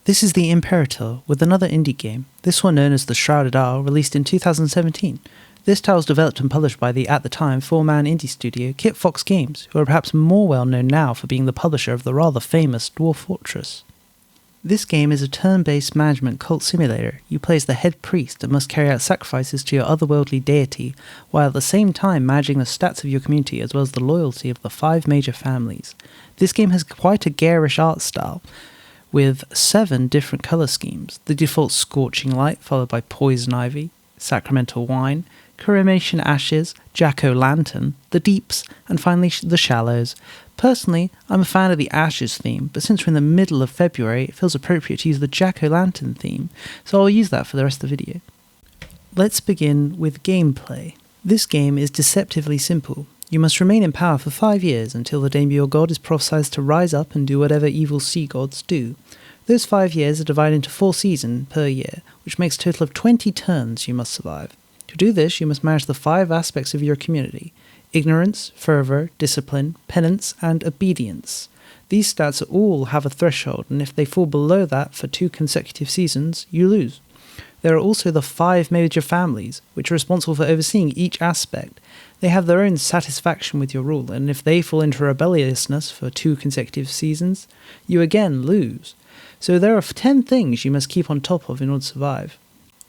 This is the Imperator with another indie game, this one known as the Shrouded Isle, released in 2017. This tale was developed and published by the, at the time, 4-man indie studio KItfox Games, who are perhaps more well known now for being the publisher of the rather famous Dwarf Fortress. This game is a turn-based management cult simulator. You play as the head priest and must carry out sacrifices to your otherworldly deity, while at the same time managing the stats of your community as well as the loyalty of the 5 major families. This game has quite a garish art style, with 7 different colour schemes. The default Scorching Light, followed by Poison Ivy, Sacramental Wine, Cremation Ashes, Jack-o'-lantern, the Deeps, and finally the Shallows. Personally, I'm a fan of the Ashes theme, but since we're in the middle of February, it feels appropriate to use the Jack-o'-lantern theme, so I'll use that for the rest of the video. Let's begin with gameplay. This game is deceptively simple. You must remain in power for 5 years until the day your god is prophesied to rise up and do whatever evil sea gods do. Those 5 years are divided into 4 seasons per year, which makes a total of 20 turns you must survive. To do this, you must manage the 5 aspects of your community: ignorance, fervour, discipline, penance, and obedience. These stats all have a threshold, and if they fall below that for 2 consecutive seasons, you lose. There are also the 5 major families, which are responsible for overseeing each aspect. They have their own satisfaction with your rule, and if they fall into rebelliousness for 2 consecutive seasons, you again lose. So there are 10 things you must keep on top of in order to survive.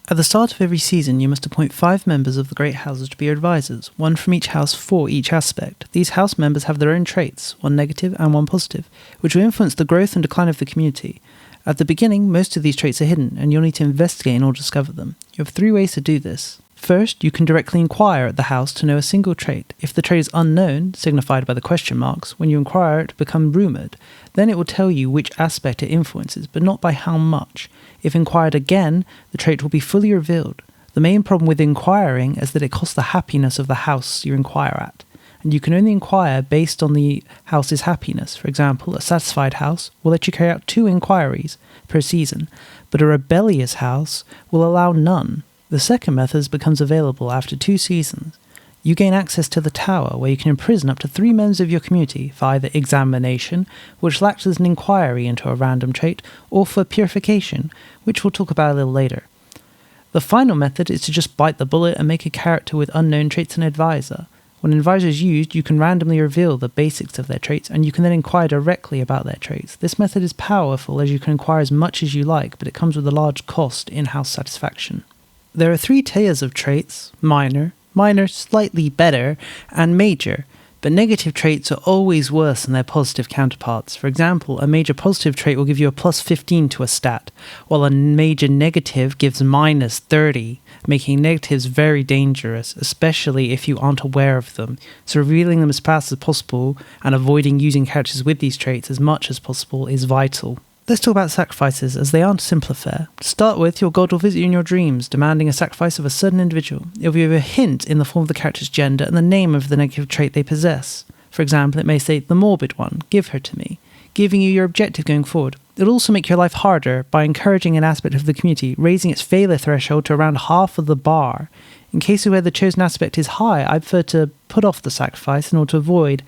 At the start of every season, you must appoint 5 members of the Great Houses to be your advisors, 1 from each house for each aspect. These house members have their own traits, 1 negative and 1 positive, which will influence the growth and decline of the community. At the beginning, most of these traits are hidden, and you'll need to investigate in order to discover them. You have 3 ways to do this. First, you can directly inquire at the house to know a single trait. If the trait is unknown, signified by the question marks, when you inquire it will become rumoured. Then it will tell you which aspect it influences, but not by how much. If inquired again, the trait will be fully revealed. The main problem with inquiring is that it costs the happiness of the house you inquire at, and you can only inquire based on the house's happiness. For example, a satisfied house will let you carry out 2 inquiries per season, but a rebellious house will allow none. The second method becomes available after 2 seasons. You gain access to the tower, where you can imprison up to 3 members of your community for either examination, which will act as an inquiry into a random trait, or for purification, which we'll talk about a little later. The final method is to just bite the bullet and make a character with unknown traits an advisor. When an advisor is used, you can randomly reveal the basics of their traits, and you can then inquire directly about their traits. This method is powerful as you can inquire as much as you like, but it comes with a large cost in-house satisfaction. There are 3 tiers of traits: minor, slightly better, and major. But negative traits are always worse than their positive counterparts. For example, a major positive trait will give you a plus 15 to a stat, while a major negative gives minus 30, making negatives very dangerous, especially if you aren't aware of them. So revealing them as fast as possible and avoiding using characters with these traits as much as possible is vital. Let's talk about sacrifices, as they aren't a simple affair. To start with, your god will visit you in your dreams, demanding a sacrifice of a certain individual. It will give you a hint in the form of the character's gender and the name of the negative trait they possess. For example, it may say, "the morbid one, give her to me," giving you your objective going forward. It'll also make your life harder by encouraging an aspect of the community, raising its failure threshold to around half of the bar. In cases where the chosen aspect is high, I prefer to put off the sacrifice in order to avoid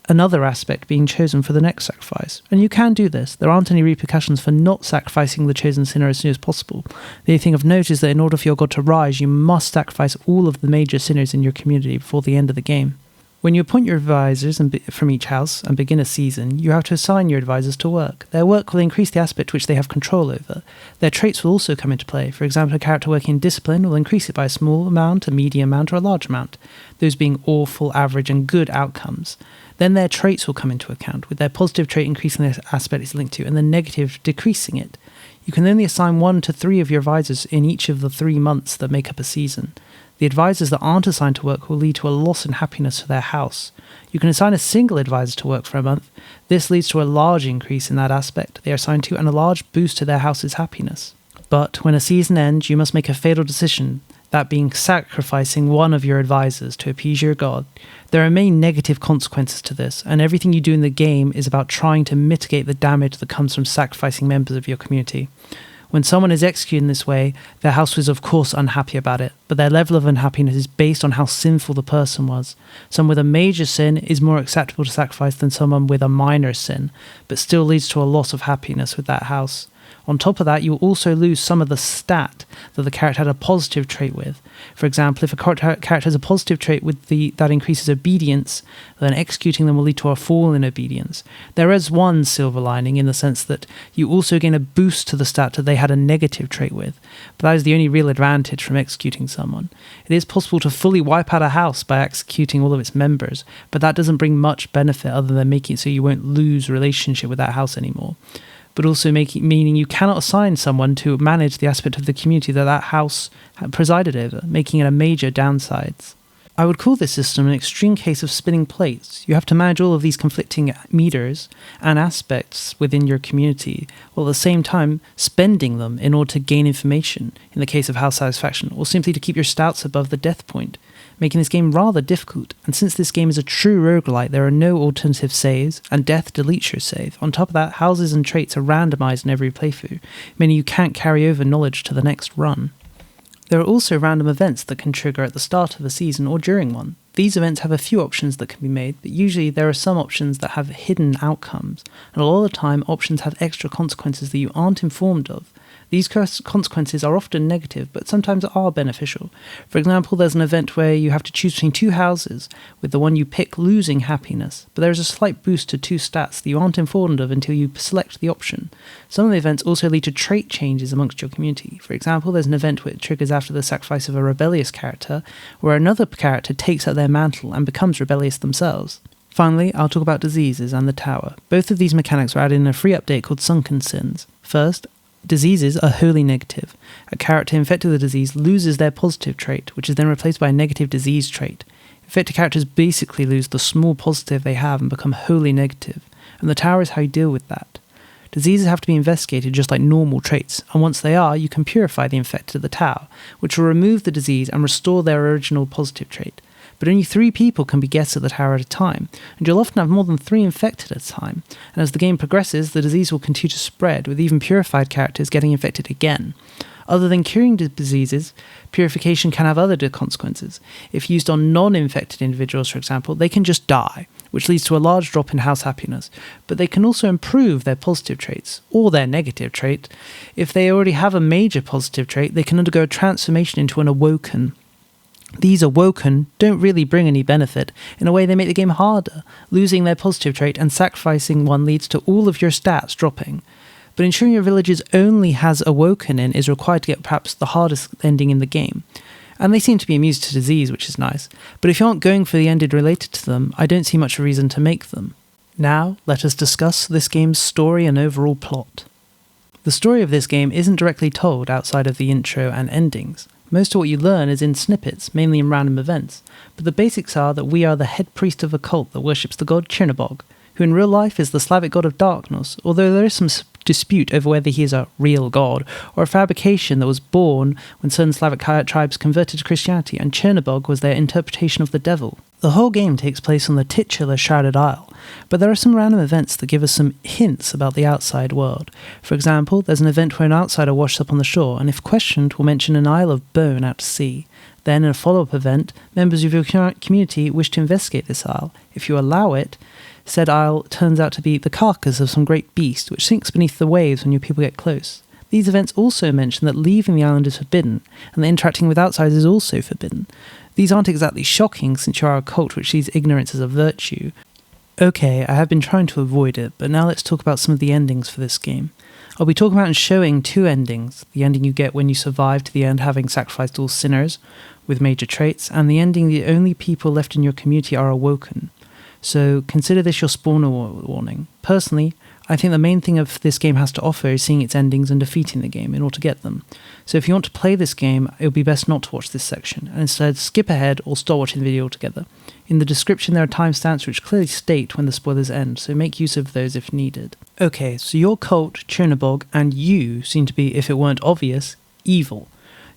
another aspect being chosen for the next sacrifice. And you can do this. There aren't any repercussions for not sacrificing the chosen sinner as soon as possible. The only thing of note is that in order for your god to rise, you must sacrifice all of the major sinners in your community before the end of the game. When you appoint your advisors from each house and begin a season, you have to assign your advisors to work. Their work will increase the aspect which they have control over. Their traits will also come into play. For example, a character working in discipline will increase it by a small amount, a medium amount, or a large amount, those being awful, average, and good outcomes. Then their traits will come into account, with their positive trait increasing the aspect it's linked to, and the negative decreasing it. You can only assign 1 to 3 of your advisors in each of the 3 months that make up a season. The advisors that aren't assigned to work will lead to a loss in happiness for their house. You can assign a single advisor to work for a month. This leads to a large increase in that aspect they are assigned to and a large boost to their house's happiness. But when a season ends, you must make a fatal decision, that being sacrificing 1 of your advisors to appease your god. There are many negative consequences to this, and everything you do in the game is about trying to mitigate the damage that comes from sacrificing members of your community. When someone is executed in this way, their house was of course unhappy about it, but their level of unhappiness is based on how sinful the person was. Someone with a major sin is more acceptable to sacrifice than someone with a minor sin, but still leads to a loss of happiness with that house. On top of that, you'll also lose some of the stat that the character had a positive trait with. For example, if a character has a positive trait with that increases obedience, then executing them will lead to a fall in obedience. There is one silver lining in the sense that you also gain a boost to the stat that they had a negative trait with, but that is the only real advantage from executing someone. It is possible to fully wipe out a house by executing all of its members, but that doesn't bring much benefit other than making it so you won't lose relationship with that house anymore. But also meaning you cannot assign someone to manage the aspect of the community that house presided over, making it a major downside. I would call this system an extreme case of spinning plates. You have to manage all of these conflicting meters and aspects within your community, while at the same time spending them in order to gain information, in the case of house satisfaction, or simply to keep your stats above the death point, making this game rather difficult. And since this game is a true roguelite, there are no alternative saves, and death deletes your save. On top of that, houses and traits are randomized in every playthrough, meaning you can't carry over knowledge to the next run. There are also random events that can trigger at the start of a season or during one. These events have a few options that can be made, but usually there are some options that have hidden outcomes, and a lot of the time options have extra consequences that you aren't informed of. These consequences are often negative, but sometimes are beneficial. For example, there's an event where you have to choose between two houses, with the one you pick losing happiness, but there is a slight boost to two stats that you aren't informed of until you select the option. Some of the events also lead to trait changes amongst your community. For example, there's an event which triggers after the sacrifice of a rebellious character, where another character takes up their mantle and becomes rebellious themselves. Finally, I'll talk about diseases and the tower. Both of these mechanics were added in a free update called Sunken Sins. First, diseases are wholly negative. A character infected with a disease loses their positive trait, which is then replaced by a negative disease trait. Infected characters basically lose the small positive they have and become wholly negative, and the tower is how you deal with that. Diseases have to be investigated just like normal traits, and once they are, you can purify the infected at the tower, which will remove the disease and restore their original positive trait. But only 3 people can be guests at the tower at a time, and you'll often have more than 3 infected at a time, and as the game progresses, the disease will continue to spread, with even purified characters getting infected again. Other than curing diseases, purification can have other consequences. If used on non-infected individuals, for example, they can just die, which leads to a large drop in house happiness, but they can also improve their positive traits, or their negative trait. If they already have a major positive trait, they can undergo a transformation into an awoken. These awoken don't really bring any benefit. In a way, they make the game harder. Losing their positive trait and sacrificing one leads to all of your stats dropping. But ensuring your villages only has awoken in is required to get perhaps the hardest ending in the game. And they seem to be immune to disease, which is nice. But if you aren't going for the ending related to them, I don't see much reason to make them. Now, let us discuss this game's story and overall plot. The story of this game isn't directly told outside of the intro and endings. Most of what you learn is in snippets, mainly in random events, but the basics are that we are the head priest of a cult that worships the god Chernobog, who in real life is the Slavic god of darkness, although there is some dispute over whether he is a real god, or a fabrication that was born when certain Slavic tribes converted to Christianity, and Chernobog was their interpretation of the devil. The whole game takes place on the titular Shrouded Isle, but there are some random events that give us some hints about the outside world. For example, there's an event where an outsider washes up on the shore, and if questioned will mention an Isle of Bone out to sea. Then in a follow-up event, members of your community wish to investigate this isle. If you allow it, said isle turns out to be the carcass of some great beast, which sinks beneath the waves when your people get close. These events also mention that leaving the island is forbidden, and that interacting with outsiders is also forbidden. These aren't exactly shocking since you are a cult which sees ignorance as a virtue. Okay, I have been trying to avoid it, but now let's talk about some of the endings for this game. I'll be talking about and showing 2 endings, the ending you get when you survive to the end having sacrificed all sinners, with major traits, and the ending the only people left in your community are awoken. So consider this your spawner warning. Personally, I think the main thing of this game has to offer is seeing its endings and defeating the game in order to get them. So if you want to play this game, it would be best not to watch this section, and instead skip ahead or stop watching the video altogether. In the description there are timestamps which clearly state when the spoilers end, so make use of those if needed. Okay, so your cult, Chernobog, and you seem to be, if it weren't obvious, evil.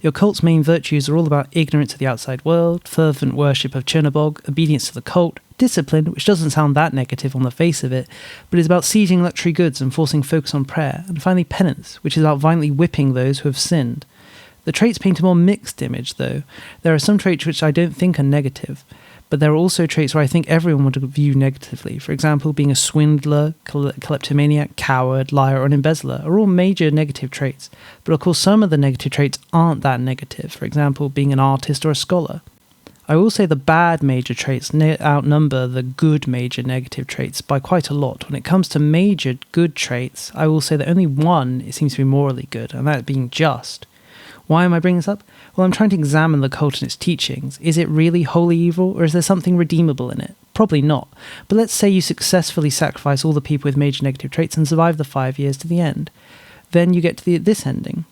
Your cult's main virtues are all about ignorance of the outside world, fervent worship of Chernobog, obedience to the cult, discipline, which doesn't sound that negative on the face of it, but is about seizing luxury goods and forcing focus on prayer, and finally penance, which is about violently whipping those who have sinned. The traits paint a more mixed image, though. There are some traits which I don't think are negative, But there are also traits where I think everyone would view negatively. For example, being a swindler, kleptomaniac, coward, liar, or an embezzler are all major negative traits. But of course, some of the negative traits aren't that negative. For example, being an artist or a scholar. I will say the bad major traits outnumber the good major negative traits by quite a lot. When it comes to major good traits, I will say that only one seems to be morally good, and that being just. Why am I bringing this up? Well, I'm trying to examine the cult and its teachings. Is it really wholly evil, or is there something redeemable in it? Probably not. But let's say you successfully sacrifice all the people with major negative traits and survive the 5 years to the end. Then you get to this ending.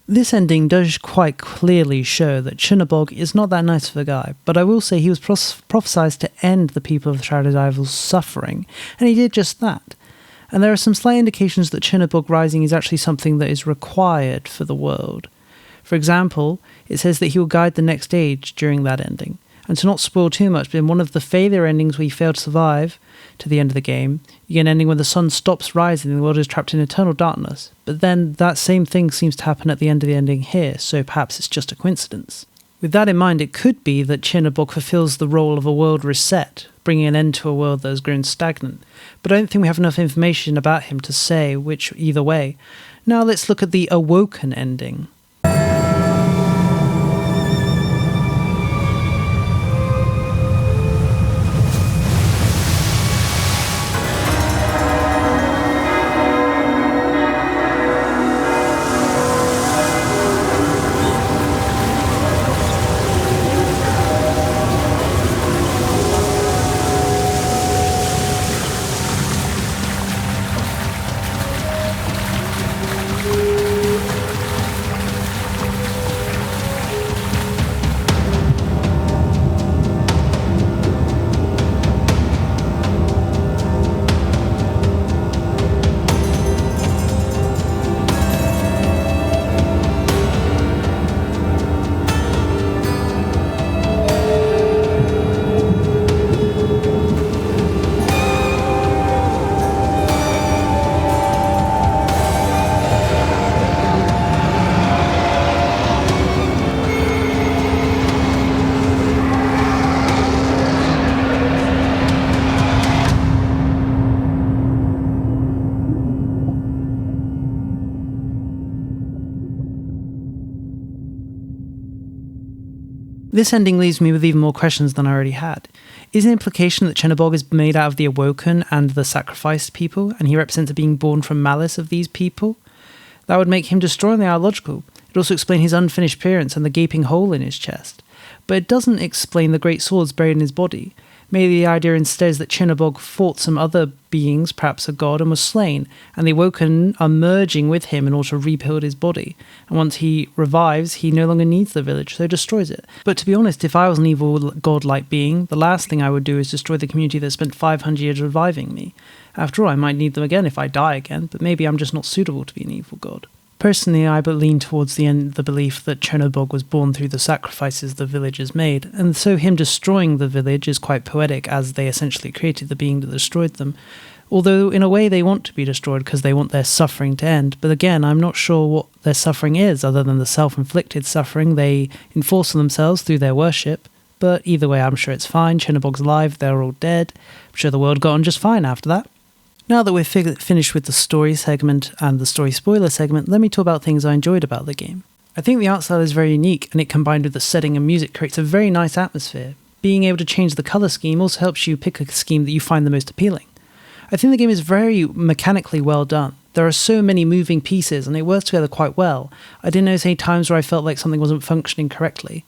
This ending does quite clearly show that Chunabog is not that nice of a guy, but I will say he was prophesied to end the people of the Shrouded Isle's suffering, and he did just that. And there are some slight indications that Chunabog rising is actually something that is required for the world. For example, it says that he will guide the next age during that ending. And to not spoil too much, but in one of the failure endings where you fail to survive to the end of the game, you get an ending where the sun stops rising and the world is trapped in eternal darkness. But then that same thing seems to happen at the end of the ending here, so perhaps it's just a coincidence. With that in mind, it could be that Chunabog fulfills the role of a world reset, bringing an end to a world that has grown stagnant. But I don't think we have enough information about him to say which either way. Now let's look at the Awoken ending. This ending leaves me with even more questions than I already had. Is the implication that Chunabog is made out of the Awoken and the sacrificed people, and he represents a being born from malice of these people? That would make him destroying the illogical. It also explains his unfinished appearance and the gaping hole in his chest. But it doesn't explain the great swords buried in his body. Maybe the idea instead is that Chunabog fought some other beings, perhaps a god, and was slain, and the Awoken are merging with him in order to rebuild his body. And once he revives, he no longer needs the village, so destroys it. But to be honest, if I was an evil god-like being, the last thing I would do is destroy the community that spent 500 years reviving me. After all, I might need them again if I die again, but maybe I'm just not suitable to be an evil god. Personally, I lean towards the belief that Chunabog was born through the sacrifices the villagers made, and so him destroying the village is quite poetic, as they essentially created the being that destroyed them. Although in a way they want to be destroyed because they want their suffering to end. But again, I'm not sure what their suffering is other than the self-inflicted suffering they enforce on themselves through their worship. But either way, I'm sure it's fine. Chernobog's alive, they're all dead. I'm sure the world got on just fine after that. Now that we're finished with the story segment and the story spoiler segment, let me talk about things I enjoyed about the game. I think the art style is very unique, and it combined with the setting and music creates a very nice atmosphere. Being able to change the colour scheme also helps you pick a scheme that you find the most appealing. I think the game is very mechanically well done. There are so many moving pieces and it works together quite well. I didn't notice any times where I felt like something wasn't functioning correctly.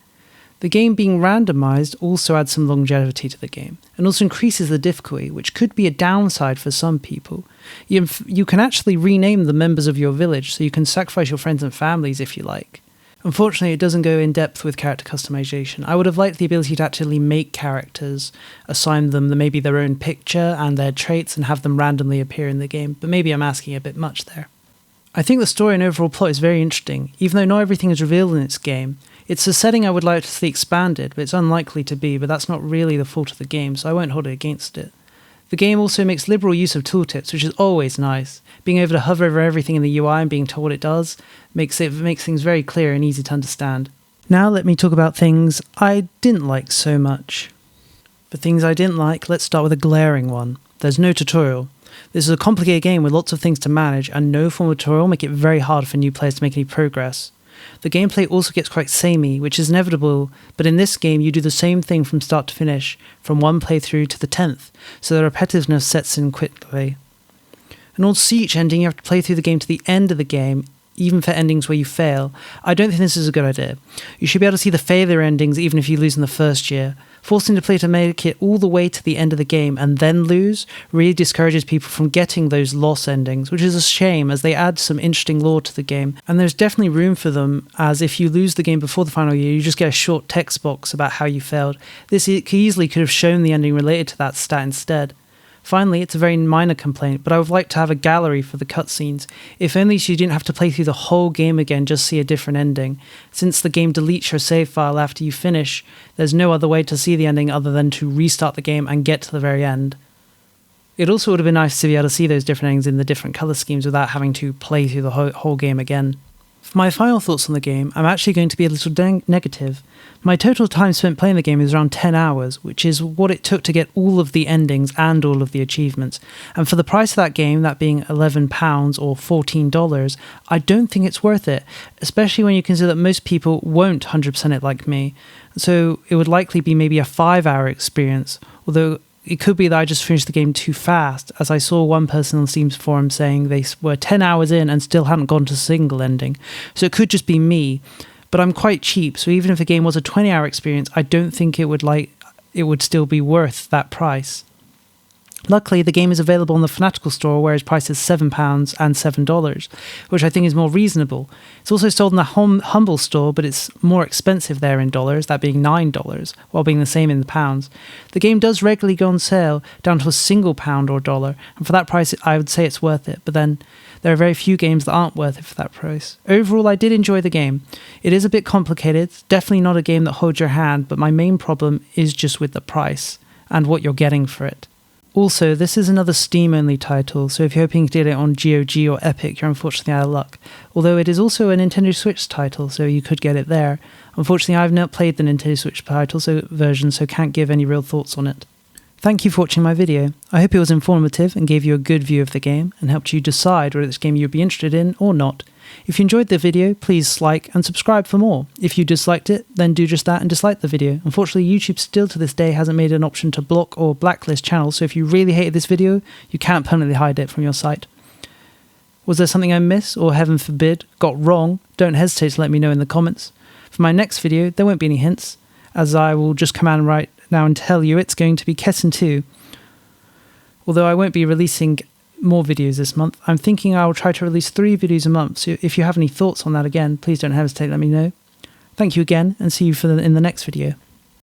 The game being randomised also adds some longevity to the game, and also increases the difficulty, which could be a downside for some people. You can actually rename the members of your village, so you can sacrifice your friends and families if you like. Unfortunately, it doesn't go in depth with character customization. I would have liked the ability to actually make characters, assign them maybe their own picture and their traits, and have them randomly appear in the game, but maybe I'm asking a bit much there. I think the story and overall plot is very interesting, even though not everything is revealed in its game. It's a setting I would like to see expanded, but it's unlikely to be, but that's not really the fault of the game, so I won't hold it against it. The game also makes liberal use of tooltips, which is always nice. Being able to hover over everything in the UI and being told what it does makes things very clear and easy to understand. Now let me talk about things I didn't like so much. For things I didn't like, let's start with a glaring one. There's no tutorial. This is a complicated game with lots of things to manage, and no form of tutorial make it very hard for new players to make any progress. The gameplay also gets quite samey, which is inevitable, but in this game you do the same thing from start to finish, from one playthrough to the 10th, so the repetitiveness sets in quickly. And also each ending you have to play through the game to the end of the game, even for endings where you fail. I don't think this is a good idea. You should be able to see the failure endings even if you lose in the first year. Forcing the player to make it all the way to the end of the game and then lose really discourages people from getting those loss endings, which is a shame as they add some interesting lore to the game, and there's definitely room for them, as if you lose the game before the final year, you just get a short text box about how you failed. This easily could have shown the ending related to that stat instead. Finally, it's a very minor complaint, but I would like to have a gallery for the cutscenes, if only so you didn't have to play through the whole game again just to see a different ending. Since the game deletes your save file after you finish, there's no other way to see the ending other than to restart the game and get to the very end. It also would have been nice to be able to see those different endings in the different colour schemes without having to play through the whole game again. For my final thoughts on the game, I'm actually going to be a little negative. My total time spent playing the game is around 10 hours, which is what it took to get all of the endings and all of the achievements. And for the price of that game, that being £11 or $14, I don't think it's worth it, especially when you consider that most people won't 100% it like me. So it would likely be maybe a 5-hour experience, although it could be that I just finished the game too fast, as I saw one person on Steam's forum saying they were 10 hours in and still hadn't gone to a single ending. So it could just be me. But I'm quite cheap, so even if the game was a 20-hour experience, I don't think it would still be worth that price. Luckily, the game is available on the Fanatical store, where its price is £7 and $7, which I think is more reasonable. It's also sold in the Humble store, but it's more expensive there in dollars, that being $9, while being the same in the pounds. The game does regularly go on sale down to a single pound or dollar, and for that price I would say it's worth it, but then there are very few games that aren't worth it for that price. Overall, I did enjoy the game. It is a bit complicated, it's definitely not a game that holds your hand, but my main problem is just with the price and what you're getting for it. Also, this is another Steam-only title, so if you're hoping to get it on GOG or Epic, you're unfortunately out of luck. Although it is also a Nintendo Switch title, so you could get it there. Unfortunately, I've not played the Nintendo Switch version, so can't give any real thoughts on it. Thank you for watching my video. I hope it was informative and gave you a good view of the game, and helped you decide whether this game you'd be interested in or not. If you enjoyed the video, please like and subscribe for more. If you disliked it, then do just that and dislike the video. Unfortunately, YouTube still to this day hasn't made an option to block or blacklist channels, so if you really hated this video, you can't permanently hide it from your site. Was there something I missed, or heaven forbid, got wrong? Don't hesitate to let me know in the comments. For my next video, there won't be any hints, as I will just come out right now and tell you it's going to be Kessen 2. Although I won't be releasing more videos this month, I'm thinking I will try to release 3 videos a month, so if you have any thoughts on that again, please don't hesitate to let me know. Thank you again, and see you in the next video.